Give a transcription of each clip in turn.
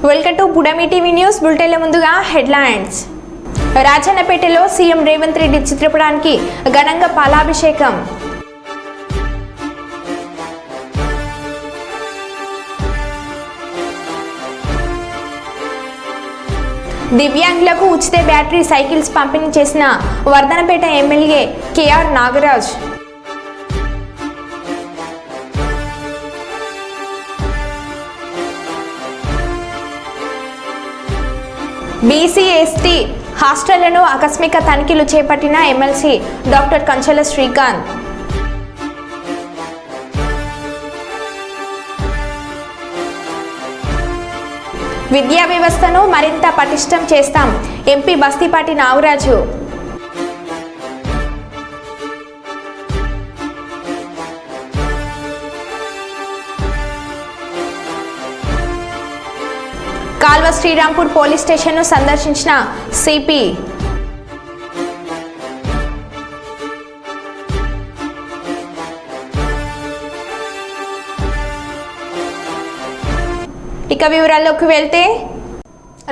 Welcome to Pudami TV news బులెటిన్ల ముందుగా headlines. రాజన్నపేటలో సీఎం రేవంత్ రెడ్డి చిత్రపటానికి ఘనంగా పాలాభిషేకం. దివ్యాంగులకు ఉచిత బ్యాటరీ సైకిల్స్ పంపిణీ చేసిన Vardhannapet MLA KR Nagaraj. BC ST హాస్టళ్లను ఆకస్మిక తనిఖీలు చేపట్టిన ఎమ్మెల్సీ డాక్టర్ కంచెల శ్రీకాంత్. విద్యా వ్యవస్థను మరింత పటిష్టం చేస్తాం ఎంపీ బస్తీపాటి నాగరాజు. కాల్వ శ్రీరాంపూర్ పోలీస్ స్టేషన్ను సందర్శించిన సిపి. ఇక వివరాల్లోకి వెళ్తే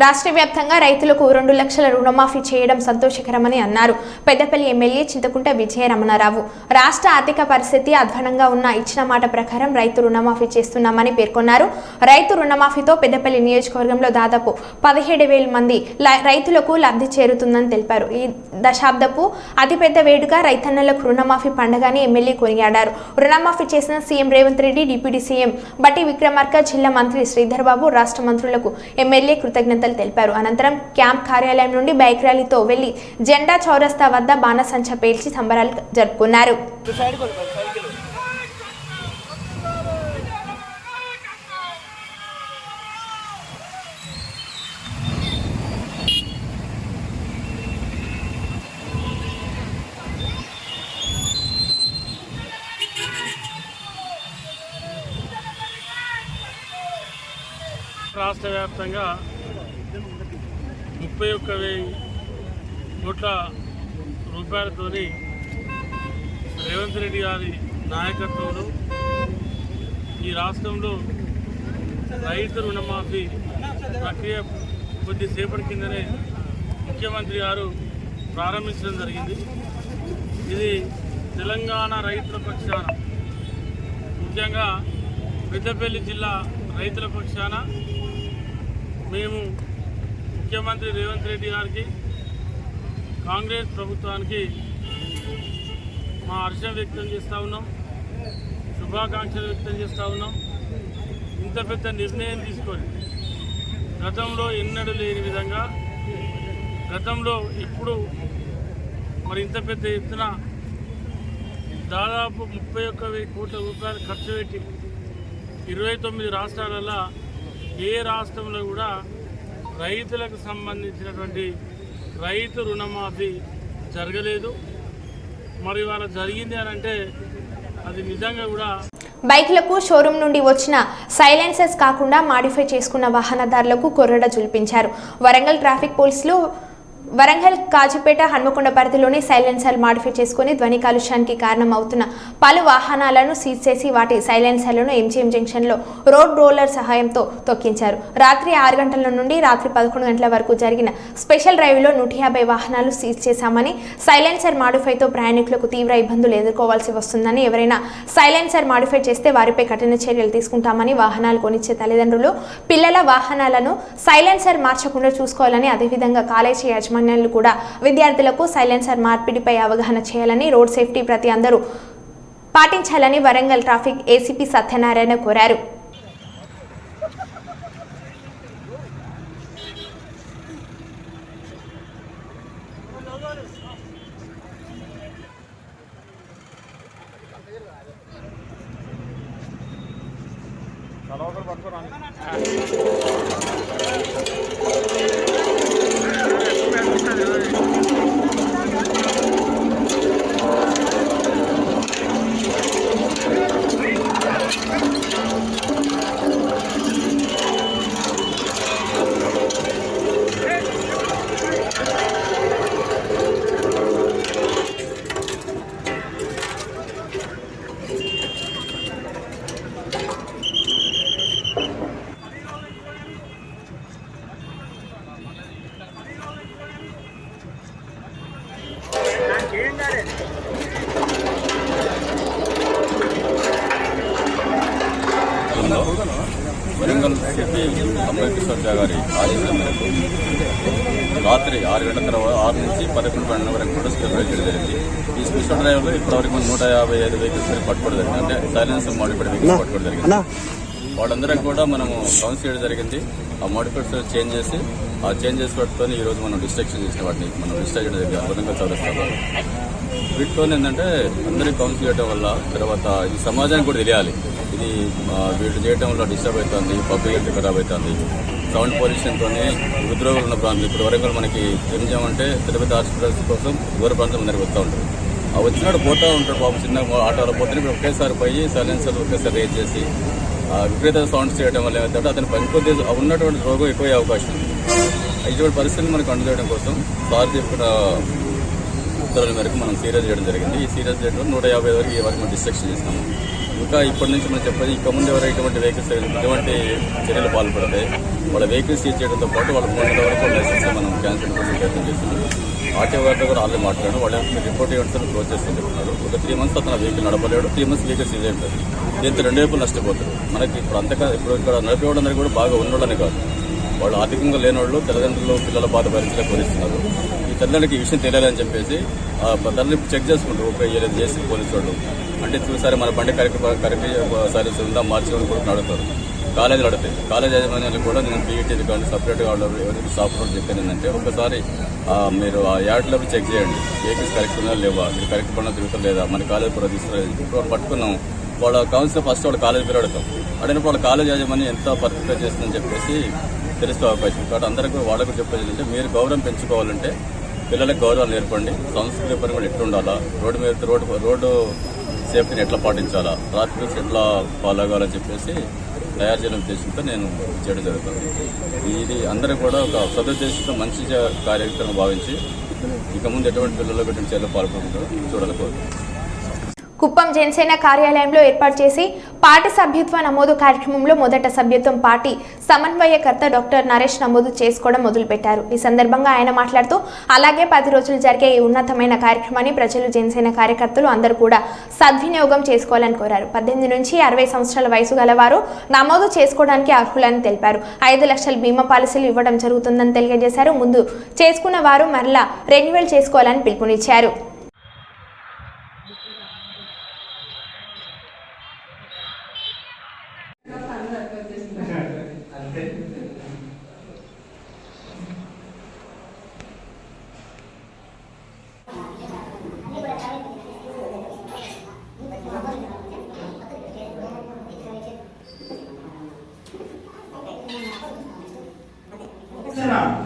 రాష్ట్ర వ్యాప్తంగా రైతులకు 2 లక్షల రుణమాఫీ చేయడం సంతోషకరమని అన్నారు పెద్దపల్లి ఎమ్మెల్యే చింతకుంట విజయరమణారావు. రాష్ట్ర ఆర్థిక పరిస్థితి అధ్వానంగా ఉన్న ఇచ్చిన మాట ప్రకారం రైతు రుణమాఫీ చేస్తున్నామని పేర్కొన్నారు. రైతు రుణమాఫీతో పెద్దపల్లి నియోజకవర్గంలో దాదాపు 17,000 మంది రైతులకు లబ్ధి చేరుతుందని తెలిపారు. ఈ దశాబ్దపు అతిపెద్ద వేడుక రైతన్నలకు రుణమాఫీ పండుగని ఎమ్మెల్యే కొనియాడారు. రుణమాఫీ చేసిన CM Revanth Reddy, deputy CM బట్టి విక్రమార్క, జిల్లా మంత్రి శ్రీధర్ బాబు, రాష్ట్ర మంత్రులకు ఎమ్మెల్యే కృతజ్ఞతలు తెలిపారు. అనంతరం క్యాంప్ కార్యాలయం నుండి బైక్ ర్యాలీతో వెళ్లి జెండా చౌరస్తా వద్ద బాణసంచా పేల్చి సంబరాలు జరుపుకున్నారు. రాష్ట్ర వ్యాప్తంగా 31,000 కోట్ల రూపాయలతోని రేవంత్ రెడ్డి గారి నాయకత్వంలో ఈ రాష్ట్రంలో రైతు రుణమాఫీ ప్రక్రియ కొద్దిసేపటి కిందనే ముఖ్యమంత్రి గారు ప్రారంభించడం జరిగింది. ఇది తెలంగాణ రైతుల పక్షాన, ముఖ్యంగా పెద్దపల్లి జిల్లా రైతుల పక్షాన మేము ముఖ్యమంత్రి రేవంత్ రెడ్డి గారికి, కాంగ్రెస్ ప్రభుత్వానికి మా హర్షం వ్యక్తం చేస్తూ ఉన్నాం, శుభాకాంక్షలు వ్యక్తం చేస్తూ ఉన్నాం. ఇంత పెద్ద నిర్ణయం తీసుకొని గతంలో ఎన్నడూ లేని విధంగా, గతంలో ఇప్పుడు మరి ఇంత పెద్ద ఎత్తున దాదాపు 31,000 కోట్ల రూపాయలు ఖర్చు పెట్టి 29 రాష్ట్రాలలో ఏ రాష్ట్రంలో కూడా రైతులకు సంబంధించినటువంటి రైతు రుణమాఫీ జరగలేదు. మరి వాళ్ళ జరిగింది అని అంటే అది నిజంగా కూడా. బైక్లకు షోరూమ్ నుండి వచ్చిన సైలెన్సర్స్ కాకుండా మాడిఫై చేసుకున్న వాహనదారులకు కొర్రడ జులిపించారు. వరంగల్ ట్రాఫిక్ పోలీసులు వరంగల్ కాజీపేట హన్మకొండ పరిధిలోని సైలెన్సర్లు మాడిఫై చేసుకుని ధ్వని కాలుష్యానికి కారణం అవుతున్న పలు వాహనాలను సీజ్ చేసి వాటి సైలెన్సర్లను ఎంజీఎం జంక్షన్లో రోడ్ రోలర్ సహాయంతో తొక్కించారు. రాత్రి 6 గంటల నుండి రాత్రి 11 గంటల వరకు జరిగిన స్పెషల్ డ్రైవ్లో 150 వాహనాలు సీజ్ చేశామని, సైలెన్సర్ మాడిఫైతో ప్రయాణికులకు తీవ్ర ఇబ్బందులు ఎదుర్కోవాల్సి వస్తుందని, ఎవరైనా సైలెన్సర్ మాడిఫై చేస్తే వారిపై కఠిన చర్యలు తీసుకుంటామని వాహనాలు కొనిచ్చే తల్లిదండ్రులు పిల్లల వాహనాలను సైలెన్సర్ మార్చకుండా చూసుకోవాలని, అదేవిధంగా కాలేజీ యాజమాన్యాలు కూడా విద్యార్థులకు సైలెన్సర్ మార్పిడిపై అవగాహన చేయాలని, రోడ్ సేఫ్టీ ప్రతి అందరూ పాటించాలని వరంగల్ ట్రాఫిక్ ఏసీపీ సత్యనారాయణ కోరారు. నేపథ్యంలో వరంగల్ సిపి అంబేద్కర్ గారి ఆదేశాల మేరకు రాత్రి 6 గంటల తర్వాత 6 నుంచి 11 గంటల వరకు కూడా స్పెషల్ చేయడం జరిగింది. ఈ స్పెషల్ డ్రైవ్లో ఇప్పటివరకు 155 వెహికల్స్ పట్టుకోవడం జరిగింది. అంటే సైలెన్స్ మోడిఫైడ్ వెహికల్స్ పట్టుకోవడం జరిగింది. వాళ్ళందరం కూడా మనము కౌన్సిల్ చేయడం జరిగింది. ఆ మోడిఫైడ్స్ చేంజ్ చేసి ఆ చేంజెస్ పట్టుకొని ఈరోజు మనం డిస్ట్రక్షన్ చేసిన వాటిని మనం డిస్ట్రాక్ట్ చేయడం జరిగింది. అద్భుతంగా చదువుతాము. వీటితో ఏంటంటే అందరికీ కౌన్సిల్ చేయడం వల్ల తర్వాత ఈ సమాజానికి కూడా తెలియాలి. ఇది వీళ్ళు చేయడం వల్ల డిస్టర్బ్ అవుతుంది, పబ్లిక్ హెల్త్ ఖరాబ్ అవుతుంది. సౌండ్ పొల్యూషన్తో ఉద్యోగులు ఉన్న ప్రాంతం ఇప్పుడు వరంగల్ మనకి ఏం చేయమంటే తిరుపతి హాస్పిటల్స్ కోసం దూర ప్రాంతం అందరికి వస్తూ ఉంటుంది. ఆ వచ్చినట్టు పోతూ ఉంటాడు బాబు, చిన్న ఆటోలో పోతే ఇప్పుడు ఒకేసారి పోయి సైలెన్సర్ ఒకేసారి రేజ్ చేసి విపరీత సౌండ్స్ చేయడం వల్ల ఏమంటే అతను పనికొద్ది ఉన్నటువంటి రోగం ఎక్కువయ్యే అవకాశం ఉంది. ఇటువంటి పరిస్థితులు మనకు అందజేయడం కోసం సార్ చెప్పిన ఉత్తర్వుల మేరకు మనం సీరియస్ చేయడం జరిగింది. ఈ సీరియస్ చేయడం 150 వరకు ఈ వరకు మనం డిస్ట్రక్షన్ చేస్తాము. ఇంకా ఇప్పటి నుంచి మనం చెప్పేది ఇక ముందు ఎవరు ఇటువంటి వెహికల్స్ ఇటువంటి చర్యలు పాల్పడతాయి వాళ్ళ వెహికల్స్ సీజ్ చేయడంతో పాటు వాళ్ళ 3 వరకు లైసెన్స్ మనం క్యాన్సిల్ కోసం ప్రయత్నం చేస్తున్నాం. ఆర్టీఓ గారితో కూడా ఆల్రెడీ మాట్లాడారు. వాళ్ళు రిపోర్ట్ ఈవెంట్స్ క్లోజ్ చేస్తూ చెప్తున్నారు. ఒక 3 months అతను వెహికల్ నడపలేడు, 3 months వెహికల్ సీజ్ అయిపోతుంది. దీంతో 2 వైపులు నష్టపోతారు. మనకి ఇప్పుడు అంతగా ఇప్పుడు ఇక్కడ నడిపేవాళ్ళందరూ కూడా బాగా ఉన్నోళ్ళని కాదు, వాళ్ళు ఆర్థికంగా లేనివాళ్ళు తల్లిదండ్రులు పిల్లల బాధ భరించలేకపోతున్నారు. ఈ తల్లిదండ్రులకి ఈ విషయం తెలియాలని చెప్పేసి తల్లిని చెక్ చేసుకుంటారు. ఒక ఏదైనా చేసి పోలీసు వాళ్ళు అంటే చూసారి మన బండి కరెక్ట్ సర్వీస్ ఉందా మార్చుకొని కూడా అడుగుతారు. కాలేజీలు అడుగుతాయి. కాలేజ్ యాజమాన్యాలు కూడా నేను పీఈటీది కానీ సపరేట్గా వాళ్ళు ఎవరికి సాఫ్ట్వేర్ చెప్పాను ఏంటంటే ఒకసారి మీరు ఆ యార్డ్లో చెక్ చేయండి, వెహికల్స్ కరెక్ట్ ఉన్నా లేవా, మీరు కరెక్ట్ పడినా తిరుగుతా లేదా, మన కాలేజ్ కూడా తీసుకురాలేదు. ఇప్పుడు పట్టుకున్నాం వాళ్ళ కౌన్సిల్ ఫస్ట్ వాళ్ళ కాలేజ్ పేరు అడుగుతాం. అడిగినప్పుడు వాళ్ళ కాలేజ్ యాజమాన్యం ఎంత పర్ఫెక్ట్గా చేస్తుందని చెప్పేసి తెలుసుకో అవకాశం. కాబట్టి అందరికీ వాళ్ళకు చెప్పేది ఏంటంటే మీరు గౌరవం పెంచుకోవాలంటే పిల్లలకు గౌరవం నేర్పండి. సంస్కృతి పని కూడా ఎట్లా ఉండాలా, రోడ్డు మీద రోడ్డు సేఫ్టీని ఎట్లా పాటించాలా, ట్రాఫిక్ రూల్స్ ఎట్లా ఫాలో అవ్వాలని చెప్పేసి తయారు చేయడం ఉద్దేశంతో నేను చేయడం జరుగుతుంది. ఇది అందరూ కూడా ఒక సదుద్దేశంతో మంచి కార్యక్రమం భావించి ఇక ముందు ఎటువంటి పిల్లలకు ఎటువంటి చర్యలు పాల్గొంటారో చూడాలనుకుంటున్నాను. కుప్పం జనసేన కార్యాలయంలో ఏర్పాటు చేసి పార్టీ సభ్యత్వ నమోదు కార్యక్రమంలో మొదట సభ్యత్వం పార్టీ సమన్వయకర్త డాక్టర్ నరేష్ నమోదు చేసుకోవడం మొదలుపెట్టారు. ఈ సందర్భంగా ఆయన మాట్లాడుతూ అలాగే 10 రోజులు జరిగే ఈ ఉన్నతమైన కార్యక్రమాన్ని ప్రజలు జనసేన కార్యకర్తలు అందరూ కూడా సద్వినియోగం చేసుకోవాలని కోరారు. 18 నుంచి 60 సంవత్సరాల వయసు గలవారు నమోదు చేసుకోవడానికి అర్హులని తెలిపారు. 5 లక్షల బీమా పాలసీలు ఇవ్వడం జరుగుతుందని తెలియజేశారు. ముందు చేసుకున్న వారు మరలా రెన్యువల్ చేసుకోవాలని పిలుపునిచ్చారు.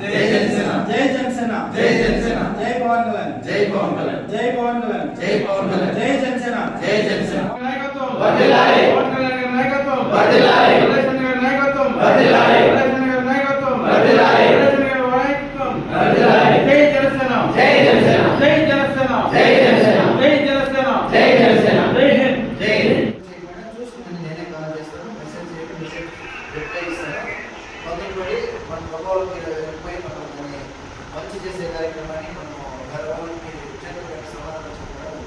జై జనసేన జై జనసేన జై జనసేన జై పవన్ కళ్యాణ్ జై పవన్ కళ్యాణ్ జై పవన్ కళ్యాణ్ జై పవన్ కళ్యాణ్ జై జనసేన జై జనసేన నాయకత్వం వర్ధిల్లాలి పవన్ కళ్యాణ్ గారి నాయకత్వం వర్ధిల్లాలి ప్రజల గారి నాయకత్వం వర్ధిల్లాలి ప్రజల గారి నాయకత్వం వర్ధిల్లాలి ప్రజల గారి నాయకత్వం వర్ధిల్లాలి జై జనసేన జై జనసేన జై జనసేన జై జనసేన జై జనసేన జై జనసేన జై హింద్ జై చూసుకుని నేనే కాల్ చేస్తాను. మెసేజ్ చేయండి, మెసేజ్ రిప్లై ఇస్తాను. మొదలుపడి మన ప్రభావాలకి పోయి మనం దాన్ని మంచి చేసే కార్యక్రమాన్ని మనం గర్వాలకి విద్యార్థులకు సమాధానం చెప్పడం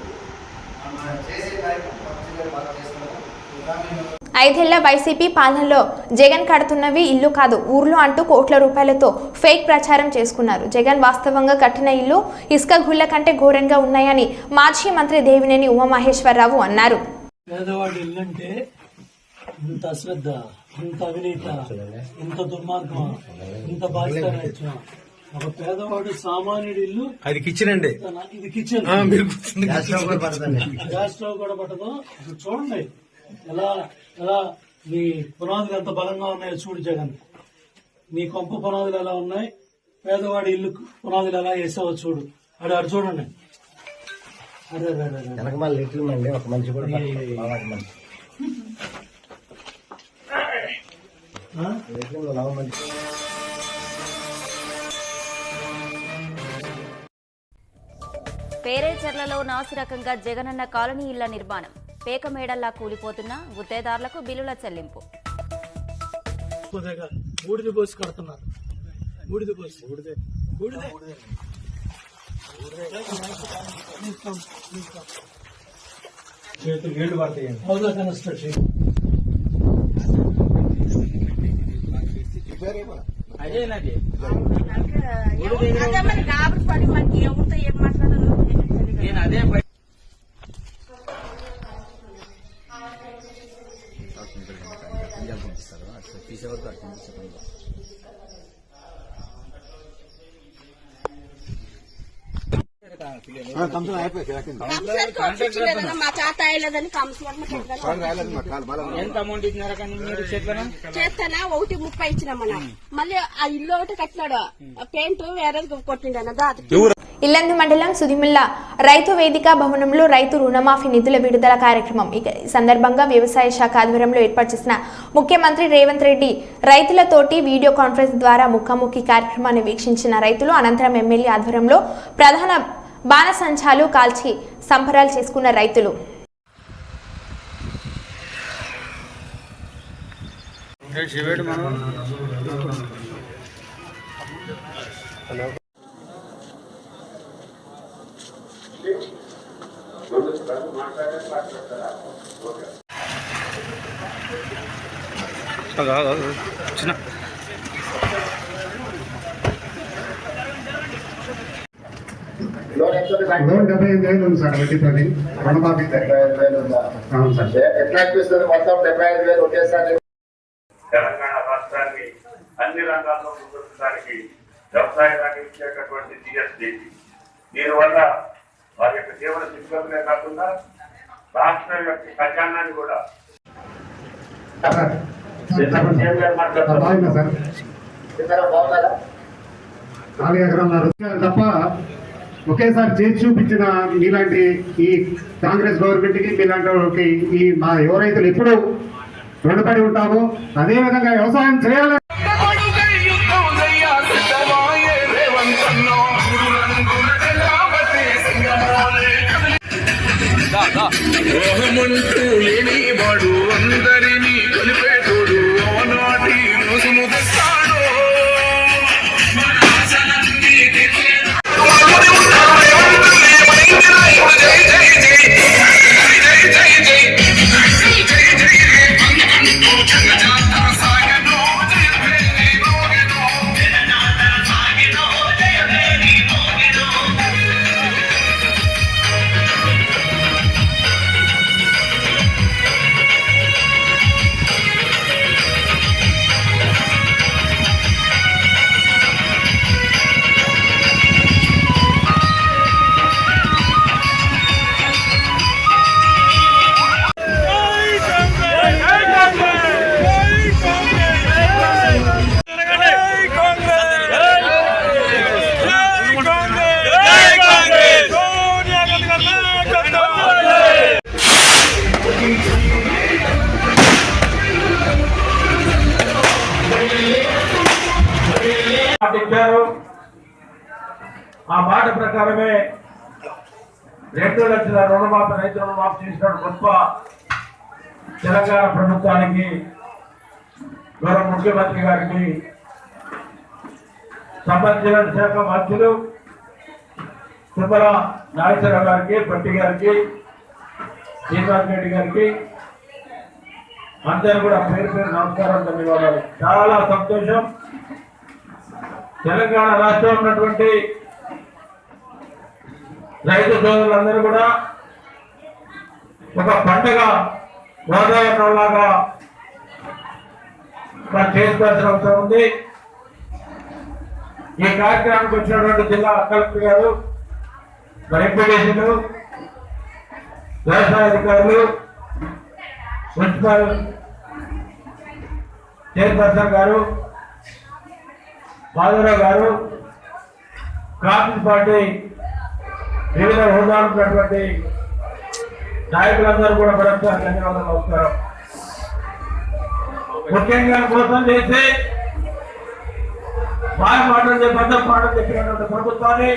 మనం చేసే కార్యక్రమం మంచిగా బాగా చేస్తున్నాము. గ్రామీణ 5 ఏళ్ల వైసీపీ పాలనలో జగన్ కడుతున్నవి ఇల్లు కాదు ఊర్లు అంటూ కోట్ల రూపాయలతో ఫేక్ ప్రచారం చేసుకున్నారు. జగన్ వాస్తవంగా కట్టిన ఇల్లు ఇసుక గుళ్ల కంటే ఘోరంగా ఉన్నాయని మాజీ మంత్రి దేవినేని ఉమామహేశ్వరరావు అన్నారు. పేదవాడి ఇల్లంటే ఇంత అశ్రద్ధ, ఇంత అవినీత, ఇంత దుర్మార్గం, ఇంత బాధ్యత. ఒక పేదవాడు సామాన్యుడి ఇల్లు అది కిచెన్ అండి, ఇది కిచెన్, గ్యాస్ స్టవ్ కూడా పడుతుంది. గ్యాస్ స్టవ్ కూడా పట్టదు. అసలు చూడండి ఎలా ఎలా నీ పునాదులు ఎంత బలంగా ఉన్నాయో చూడు జగన్. నీ కొంప పునాదులు ఎలా ఉన్నాయి, పేదవాడి ఇల్లు పునాదులు ఎలా వేసావో చూడు. అడు చూడండి. అరే వెనక మళ్ళీ లిటిల్ అండి ఒక మంచి కూడా మంచి పేరేచర్లలో నాసిరకంగా జగనన్న కాలనీ ఇళ్ల నిర్మాణం. పేక మేడల్లా కూలిపోతున్న గుత్తేదారులకు బిల్లుల చెల్లింపు. బూడిద పోసి కడుతున్నారు. బూడిద పోసి చేతులు నీళ్లు పడతాయండి. హౌస్ కన్స్ట్రక్షన్ మా తాత అయ్యలేదని ఎంత అమౌంట్ ఇచ్చినారా కానీ మీరు చేస్తానా 1.30 ఇచ్చినామన్నా. మళ్ళీ ఆ ఇల్లు ఒకటి కట్టినాడు, పెయింట్ వేరే కొట్టిండన్న. ఇల్లందు మండలం సుదిమిల్ల రైతు వేదిక భవనంలో రైతు రుణమాఫీ నిధుల విడుదల కార్యక్రమం. ఈ సందర్భంగా వ్యవసాయ శాఖ ఆధ్వర్యంలో ఏర్పాటు చేసిన ముఖ్యమంత్రి రేవంత్ రెడ్డి రైతులతోటి వీడియో కాన్ఫరెన్స్ ద్వారా ముఖాముఖి కార్యక్రమాన్ని వీక్షించిన రైతులు అనంతరం ఎమ్మెల్యే ఆధ్వర్యంలో ప్రధాన బాణసంచాలు కాల్చి సంబరాలు చేసుకున్న రైతులు. చిన్న 75,000 ఉంది సార్ వడ్డీతోని రుణమాఫీ. 75,000 ఉందా? అవును సార్. ఎట్లా అనిపిస్తుంది మొత్తం 75,000 ఒకేసారి? తెలంగాణ రాష్ట్రాన్ని అన్ని రంగాల్లో ముందుకు వ్యవసాయానికి ఇచ్చేటటువంటి జిఎస్డి దీనివల్ల వారి యొక్క జీవన స్థితిగతులే కాకుండా రాష్ట్రం యొక్క ఖజానాన్ని కూడా బాగుందా సార్? 4 ఎకరాలు తప్ప ఒకేసారి చేసి చూపించిన మీలాంటి ఈ కాంగ్రెస్ గవర్నమెంట్ కి మీలాంటి వాళ్ళకి ఈ మా యువ రైతులు ఎప్పుడు రుణపడి ఉంటాము. అదే విధంగా వ్యవసాయం చేయాలని లేనివాడు అందరినీ కలిపేటోడు అవనాటి రోజును తెస్తాడు. ఆ మాట ప్రకారమే 2 లక్షల రుణమాఫీ రైతు రుణమాఫీ చేసిన గొప్ప తెలంగాణ ప్రభుత్వానికి గౌరవ ముఖ్యమంత్రి గారికి సంబంధించిన శాఖ మంత్రులు తుమ్మల నాగేశ్వరరావు గారికి, భట్టి గారికి, శ్రీనివాస్ రెడ్డి గారికి అందరూ కూడా పేరు పేరు నమస్కారం, ధన్యవాదాలు. చాలా సంతోషం. తెలంగాణ రాష్ట్రంలో ఉన్నటువంటి రైతు సోదరులందరూ కూడా ఒక పండుగ వాతావరణంలాగా చేసుకోవాల్సిన అవసరం ఉంది. ఈ కార్యక్రమానికి వచ్చినటువంటి జిల్లా కలెక్టర్ గారు, ఎంపీడీసీలు, వ్యవసాయ అధికారులు, మున్సిపల్ చైర్పర్సన్ గారు, మాధవరావు గారు, కాంగ్రెస్ పార్టీ వివిధ హోదాలు ఉన్నటువంటి నాయకులందరూ కూడా మరొకసారి ధన్యవాదాలు, నమస్కారం. ముఖ్యంగా మోసం చేసి బాగా మాటలు చెప్పడం మాటలు చెప్పినటువంటి ప్రభుత్వాన్ని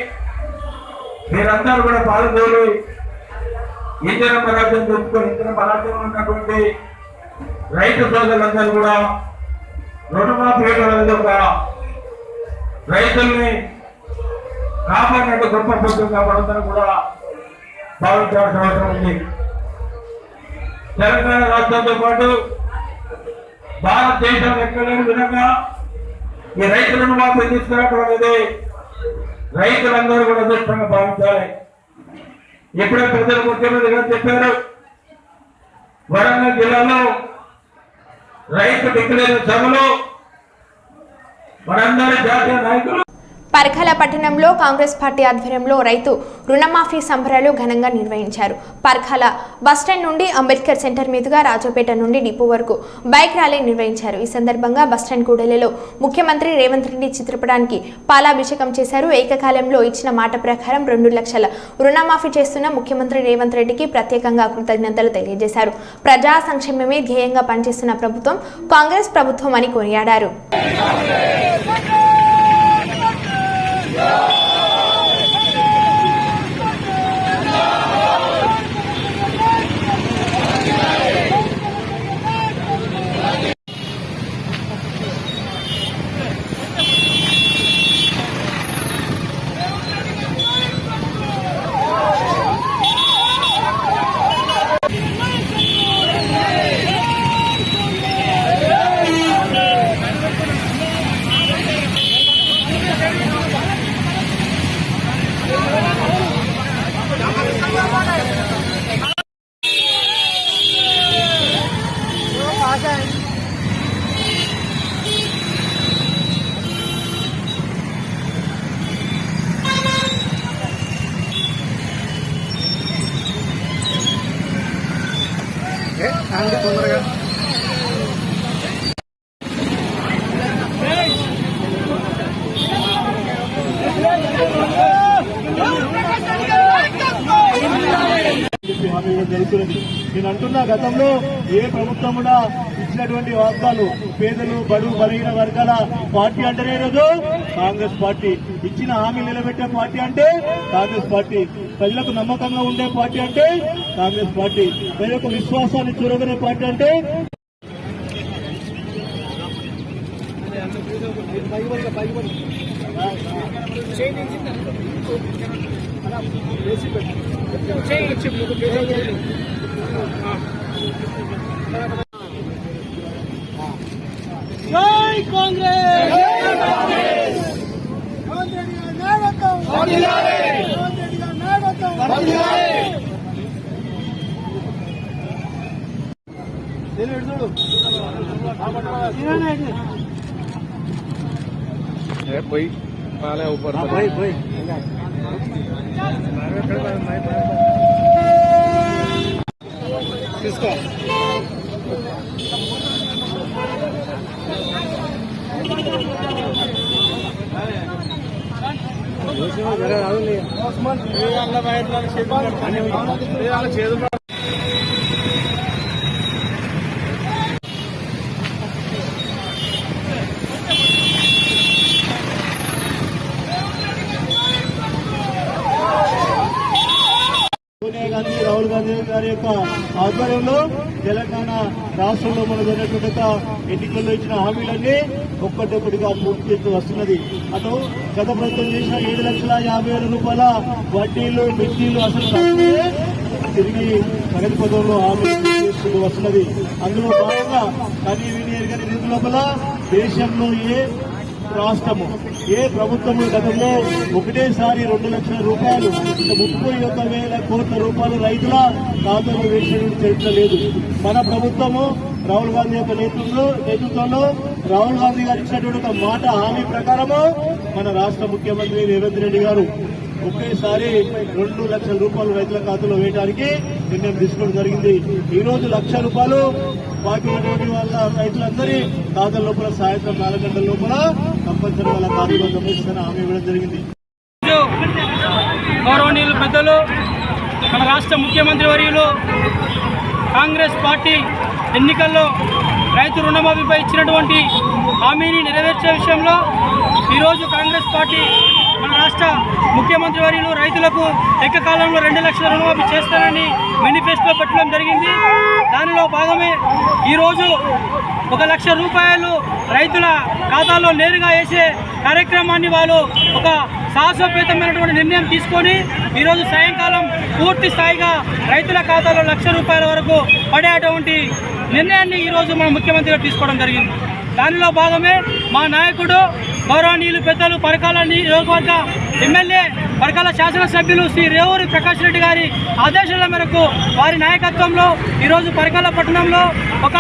మీరందరూ కూడా పాల్గొని ఇంధన పరాజయం తెచ్చుకొని ఇంధన పరాజయం ఉన్నటువంటి రైతు సోదరులందరూ కూడా రుణమాఫీ ఒక రైతుల్ని కాపాడినట్టు గొప్ప ప్రభుత్వం కాపాడుతుందని కూడా భావించాల్సిన అవసరం ఉంది. తెలంగాణ రాష్ట్రంతో పాటు భారతదేశంలో ఎక్కడ లేని విధంగా ఈ రైతు రుణమాఫీ తీసుకురావడం అనేది రైతులందరూ కూడా అదృష్టంగా భావించాలి. ఇప్పుడే ప్రజలు ముఖ్యమంత్రి గారు చెప్పారు, వరంగల్ జిల్లాలో రైతు డిక్లేర్ సభలో మనందరి జాతీయ నాయకులు పర్ఖల పట్టణంలో కాంగ్రెస్ పార్టీ ఆధ్వర్యంలో రైతు రుణమాఫీ సంబరాలు ఘనంగా నిర్వహించారు. పర్ఖల బస్టాండ్ నుండి అంబేద్కర్ సెంటర్ మీదుగా రాజపేట నుండి డిపో వరకు బైక్ ర్యాలీ నిర్వహించారు. ఈ సందర్భంగా బస్టాండ్ కూడలిలో ముఖ్యమంత్రి రేవంత్ రెడ్డి చిత్రపటానికి పాలాభిషేకం చేశారు. ఏకకాలంలో ఇచ్చిన మాట ప్రకారం 2 లక్షల రుణమాఫీ చేస్తున్న ముఖ్యమంత్రి రేవంత్ రెడ్డికి ప్రత్యేకంగా కృతజ్ఞతలు తెలియజేశారు. ప్రజా సంక్షేమమే ధ్యేయంగా పనిచేస్తున్న ప్రభుత్వం కాంగ్రెస్ ప్రభుత్వం అని కొనియాడారు. నేను అంటున్నా, గతంలో ఏ ప్రభుత్వం కూడా ఇచ్చినటువంటి వాగ్దాలు పేదలు బడుగు బలహీన వర్గాల పార్టీ అంటేనే రోజు కాంగ్రెస్ పార్టీ. ఇచ్చిన హామీ నిలబెట్టే పార్టీ అంటే కాంగ్రెస్ పార్టీ. ప్రజలకు నమ్మకంగా ఉండే పార్టీ అంటే కాంగ్రెస్ పార్టీ. ప్రజలకు విశ్వాసాన్ని చూరగొనే పార్టీ అంటే జై కాంగ్రెస్, పోయి ऊपर తీసుకో. సోనియా గాంధీ, రాహుల్ గాంధీ గారి యొక్క ఆధ్వర్యంలో తెలంగాణ రాష్ట్రంలో మన జరిగినటువంటి ఎన్నికల్లో ఇచ్చిన హామీలన్నీ ఒక్కటొక్కటిగా పూర్తి చేస్తూ వస్తున్నది. అటు గత ప్రభుత్వం చేసిన 7,50,000 రూపాయల వడ్డీలు మిడ్డీలు అసలు తిరిగి ప్రగతి పదంలో హామీలు చేస్తూ వస్తున్నది. అందులో భాగంగా కనీ విని ఎరగని నిధుల లోపల దేశంలో ఏ రాష్ట్రము ఏ ప్రభుత్వము గతంలో ఒకటేసారి 2 లక్షల రూపాయలు 31,000 కోట్ల రూపాయలు రైతుల ఖాతాలో వేసిన చరిత్ర లేదు. మన ప్రభుత్వము రాహుల్ గాంధీ యొక్క నేతృత్వంలో రాహుల్ గాంధీ గారు ఇచ్చినటువంటి ఒక మాట హామీ ప్రకారము మన రాష్ట్ర ముఖ్యమంత్రి రేవంత్ రెడ్డి గారు ఒకేసారి 2 లక్షల రూపాయలు రైతుల ఖాతాలో వేయడానికి నిర్ణయం తీసుకోవడం జరిగింది. ఈ రోజు 1,00,000 రూపాయలు బాకీ ఉన్నటువంటి వాళ్ళ రైతులందరి ఖాతాల లోపల సాయంత్రం 4 గంటల లోపల కంపల్సరీ వాళ్ళ ఖాతాలో జమేస్తారని హామీ ఇవ్వడం జరిగింది. గౌరవనీయులు పెద్దలు, మన రాష్ట్ర ముఖ్యమంత్రి వర్యులు కాంగ్రెస్ పార్టీ ఎన్నికల్లో రైతు రుణమాఫీపై ఇచ్చినటువంటి హామీని నెరవేర్చే విషయంలో ఈరోజు కాంగ్రెస్ పార్టీ మన రాష్ట్ర ముఖ్యమంత్రి వర్యులు రైతులకు ఏకకాలంలో 2 లక్షల రుణమాఫీ చేస్తారని మేనిఫెస్టో పెట్టడం జరిగింది. దానిలో భాగమే ఈరోజు 1,00,000 రూపాయలు రైతుల ఖాతాలో నేరుగా వేసే కార్యక్రమాన్ని వాళ్ళు ఒక సాహసోపేతమైనటువంటి నిర్ణయం తీసుకొని ఈరోజు సాయంకాలం పూర్తి స్థాయిగా రైతుల ఖాతాలో 1,00,000 రూపాయల వరకు పడేటువంటి నిర్ణయాన్ని ఈరోజు మన ముఖ్యమంత్రి గారు తీసుకోవడం జరిగింది. దానిలో భాగమే మా నాయకుడు గౌరవనీయులు పెద్దలు పరకాల నియోజకవర్గ ఎమ్మెల్యే పరకాల శాసనసభ్యులు శ్రీ రేవూరి ప్రకాష్ రెడ్డి గారి ఆదేశాల మేరకు వారి నాయకత్వంలో ఈరోజు పరకాల పట్టణంలో ఒక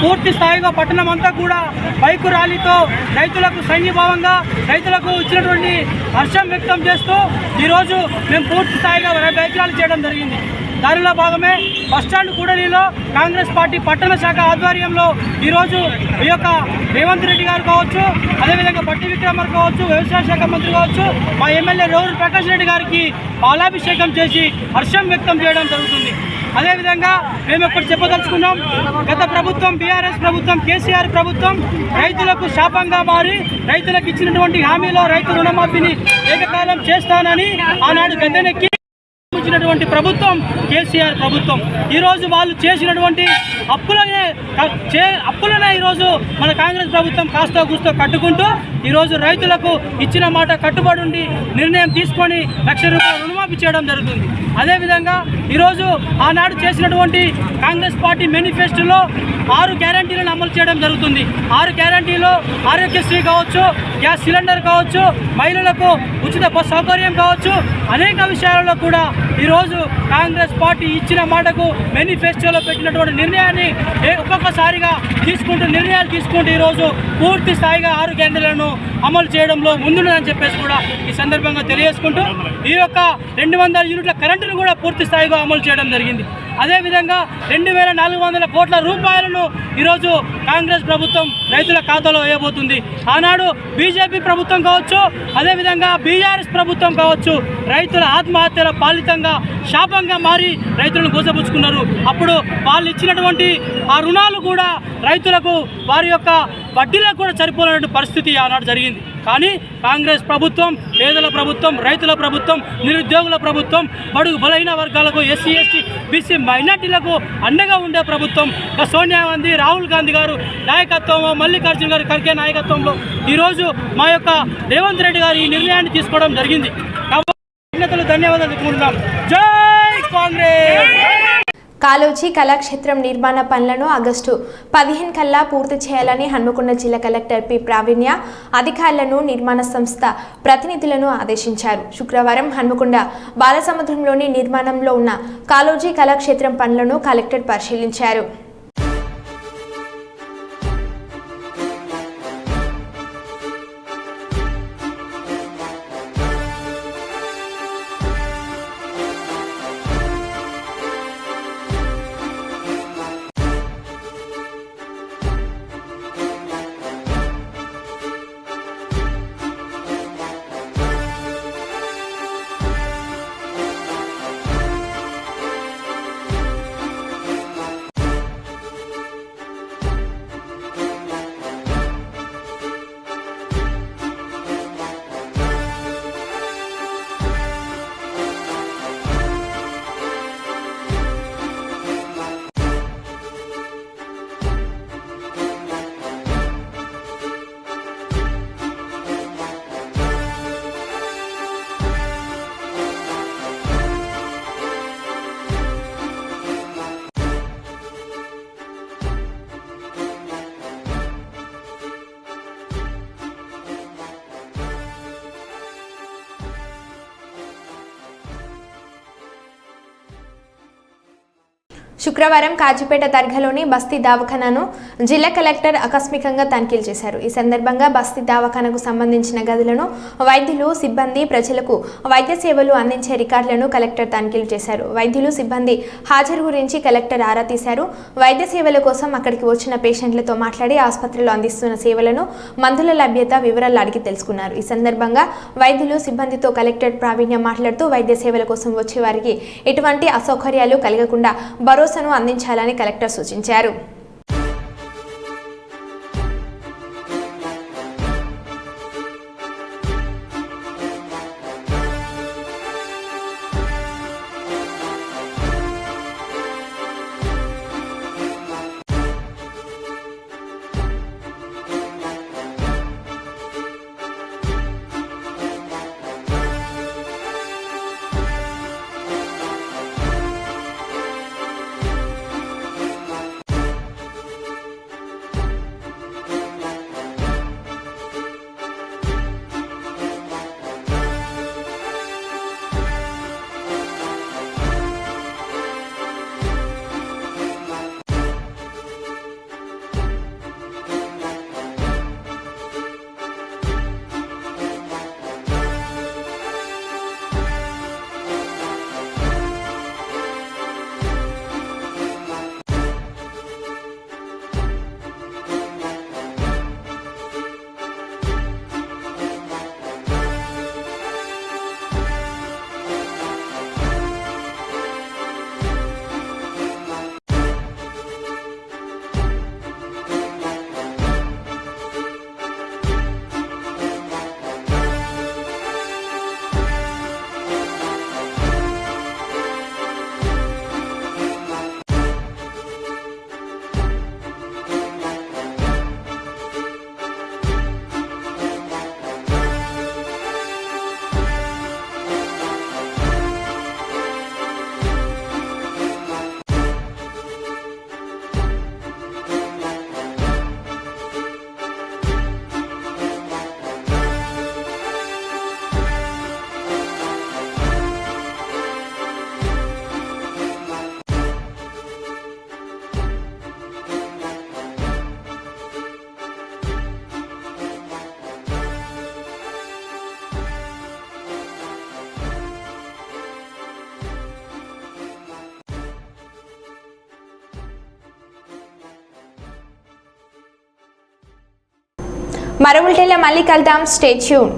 పూర్తి స్థాయిగా పట్టణం అంతా కూడా బైకు ర్యాలీతో రైతులకు సంఘీభావంగా రైతులకు ఇచ్చినటువంటి హర్షం వ్యక్తం చేస్తూ ఈరోజు మేము పూర్తి స్థాయిగా బైక్ ర్యాలీ చేయడం జరిగింది. దానిలో భాగమే బస్టాండ్ కూడలిలో కాంగ్రెస్ పార్టీ పట్టణ శాఖ ఆధ్వర్యంలో ఈరోజు ఈ యొక్క రేవంత్ రెడ్డి గారు కావచ్చు, అదేవిధంగా బట్టి విక్రమార్ కావచ్చు, వ్యవసాయ శాఖ మంత్రి కావచ్చు, మా ఎమ్మెల్యే రేవూరి ప్రకాష్ రెడ్డి గారికి పాలాభిషేకం చేసి హర్షం వ్యక్తం చేయడం జరుగుతుంది. అదేవిధంగా మేము ఇప్పుడు చెప్పదలుచుకున్నాం, గత ప్రభుత్వం బీఆర్ఎస్ ప్రభుత్వం కేసీఆర్ ప్రభుత్వం రైతులకు శాపంగా మారి రైతులకు ఇచ్చినటువంటి హామీలో రైతు రుణమాఫీని ఏకకాలం చేస్తానని ఆనాడు గద్దెనెక్కి ఇచ్చినటువంటి ప్రభుత్వం కేసీఆర్ ప్రభుత్వం. ఈరోజు వాళ్ళు చేసినటువంటి అప్పులనే ఈరోజు మన కాంగ్రెస్ ప్రభుత్వం కాస్త కూస్తో కట్టుకుంటూ ఈరోజు రైతులకు ఇచ్చిన మాట కట్టుబడి ఉండి నిర్ణయం తీసుకొని ₹1,00,000 రుణమాఫీ చేయడం జరుగుతుంది. అదేవిధంగా ఈరోజు ఆనాడు చేసినటువంటి కాంగ్రెస్ పార్టీ మేనిఫెస్టోలో 6 గ్యారంటీలను అమలు చేయడం జరుగుతుంది. 6 గ్యారంటీలో ఆరోగ్యశ్రీ కావచ్చు, గ్యాస్ సిలిండర్ కావచ్చు, మహిళలకు ఉచిత బస్ సౌకర్యం కావచ్చు, అనేక విషయాలలో కూడా ఈరోజు కాంగ్రెస్ పార్టీ ఇచ్చిన మాటకు మేనిఫెస్టోలో పెట్టినటువంటి నిర్ణయాన్ని ఒక్కొక్కసారిగా నిర్ణయాలు తీసుకుంటూ ఈరోజు పూర్తి స్థాయిగా 6 గ్యారంటీలను అమలు చేయడంలో ముందున్నదని చెప్పేసి కూడా ఈ సందర్భంగా తెలియజేసుకుంటూ ఈ యొక్క 200 యూనిట్ల కరెంటును కూడా పూర్తి స్థాయిగా అమలు చేయడం జరిగింది. అదేవిధంగా 2,400 కోట్ల రూపాయలను ఈరోజు కాంగ్రెస్ ప్రభుత్వం రైతుల ఖాతాలో వేయబోతుంది. ఆనాడు బీజేపీ ప్రభుత్వం కావచ్చు, అదేవిధంగా బీఆర్ఎస్ ప్రభుత్వం కావచ్చు, రైతుల ఆత్మహత్యల పాలితంగా శాపంగా మారి రైతులను గోసపుచ్చుకున్నారు. అప్పుడు వాళ్ళు ఇచ్చినటువంటి ఆ రుణాలు కూడా రైతులకు వారి యొక్క వడ్డీలకు కూడా సరిపోలేని పరిస్థితి ఆనాడు జరిగింది. కానీ కాంగ్రెస్ ప్రభుత్వం పేదల ప్రభుత్వం, రైతుల ప్రభుత్వం, నిరుద్యోగుల ప్రభుత్వం, బడుగు బలహీన వర్గాలకు, ఎస్సీ ఎస్టీ బీసీ మైనార్టీలకు అండగా ఉండే ప్రభుత్వం సోనియా గాంధీ, రాహుల్ గాంధీ గారు నాయకత్వంలో, మల్లికార్జున గారి ఖర్గే నాయకత్వంలో ఈరోజు మా యొక్క రేవంత్ రెడ్డి గారు ఈ నిర్ణయాన్ని తీసుకోవడం జరిగింది. కాబట్టి ధన్యవాదాలు చెప్పుకుంటున్నాం. జై కాంగ్రెస్. కాలోజీ కళాక్షేత్రం నిర్మాణ పనులను ఆగస్టు 15 కల్లా పూర్తి చేయాలని హన్మకొండ జిల్లా కలెక్టర్ పి ప్రావీణ్య అధికారులను, నిర్మాణ సంస్థ ప్రతినిధులను ఆదేశించారు. శుక్రవారం హన్మకొండ బాలసముద్రంలోని నిర్మాణంలో ఉన్న కాలోజీ కళాక్షేత్రం పనులను కలెక్టర్ పరిశీలించారు. శుక్రవారం కాజీపేట దర్గాలోని బస్తీ దవాఖానాను జిల్లా కలెక్టర్ ఆకస్మికంగా తనిఖీలు చేశారు. ఈ సందర్భంగా బస్తీ దవాఖానాకు సంబంధించిన గదులను, వైద్యులు, సిబ్బంది, ప్రజలకు వైద్య సేవలు అందించే రికార్డులను కలెక్టర్ తనిఖీలు చేశారు. వైద్యులు, సిబ్బంది హాజరు గురించి కలెక్టర్ ఆరా తీశారు. వైద్య సేవల కోసం అక్కడికి వచ్చిన పేషెంట్లతో మాట్లాడి ఆసుపత్రిలో అందిస్తున్న సేవలను, మందుల లభ్యత వివరాలు అడిగి తెలుసుకున్నారు. ఈ సందర్భంగా వైద్యులు, సిబ్బందితో కలెక్టర్ ప్రావీణ్య మాట్లాడుతూ వైద్య సేవల కోసం వచ్చే వారికి ఎటువంటి అసౌకర్యాలు కలగకుండా భరోసాను అందించాలని కలెక్టర్ సూచించారు. మరో బులెటిన్లో మళ్ళీ కలుద్దాం. Stay tune.